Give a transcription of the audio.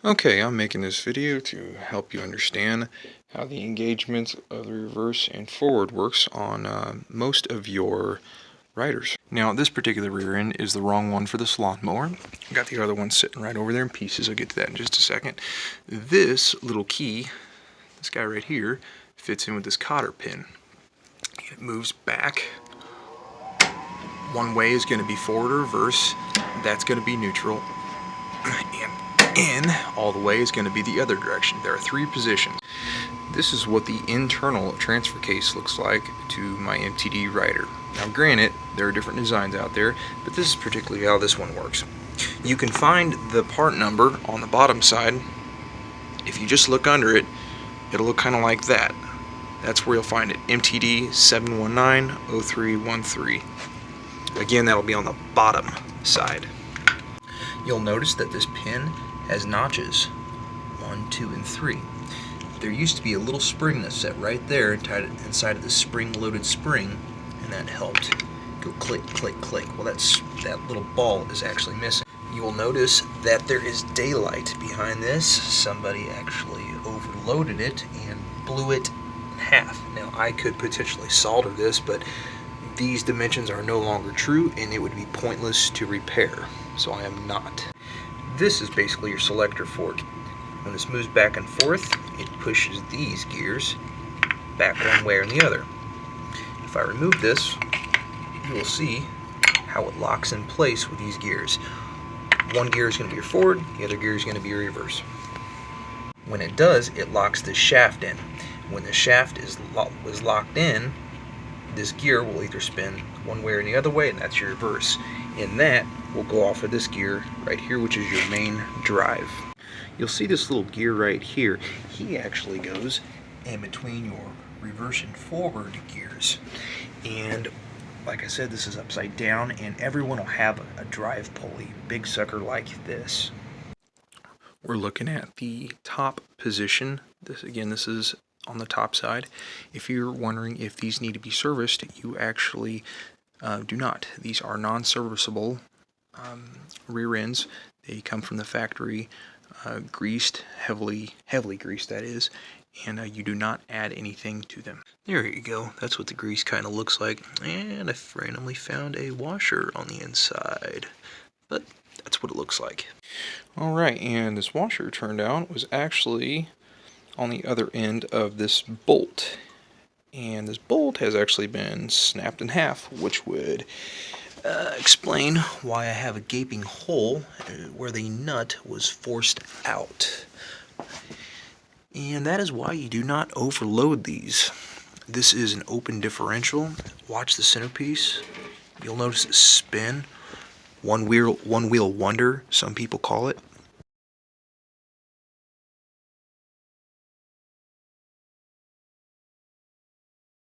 Okay, I'm making this video to help you understand how the engagement of the reverse and forward works on most of your riders. Now, this particular rear end is the wrong one for this lawnmower. I got the other one sitting right over there in pieces. I'll get to that in just a second. This little key, this guy right here, fits in with this cotter pin. It moves back. One way is going to be forward or reverse. That's going to be neutral. And in all the way is going to be the other direction. There are three positions. This is what the internal transfer case looks like to my MTD rider. Now granted, there are different designs out there, but this is particularly how this one works. You can find the part number on the bottom side. If you just look under it, it'll look kind of like that. That's where you'll find it, MTD 7190313. Again, that'll be on the bottom side. You'll notice that this pin has notches, 1, 2, and 3. There used to be a little spring that's set right there inside of the spring-loaded spring, and that helped go click, click, click. Well, that little ball is actually missing. You will notice that there is daylight behind this. Somebody actually overloaded it and blew it in half. Now, I could potentially solder this, but these dimensions are no longer true, and it would be pointless to repair, so I am not. This is basically your selector fork. When this moves back and forth, it pushes these gears back one way or the other. If I remove this, you will see how it locks in place with these gears. One gear is going to be your forward, the other gear is going to be your reverse. When it does, it locks the shaft in. When the shaft is locked in, this gear will either spin one way or the other way, and that's your reverse. And that will go off of this gear right here, which is your main drive. You'll see this little gear right here. He actually goes in between your reverse and forward gears. And like I said, this is upside down, and everyone will have a drive pulley, big sucker like this. We're looking at the top position. This is on the top side. If you're wondering if these need to be serviced, you actually do not. These are non-serviceable rear ends. They come from the factory, greased, heavily greased that is, and you do not add anything to them. There you go. That's what the grease kind of looks like. And I randomly found a washer on the inside, but that's what it looks like. Alright, and this washer, turned out, was actually on the other end of this bolt. And this bolt has actually been snapped in half, which would explain why I have a gaping hole where the nut was forced out. And that is why you do not overload these. This is an open differential. Watch the centerpiece. You'll notice it spin. One wheel wonder, some people call it.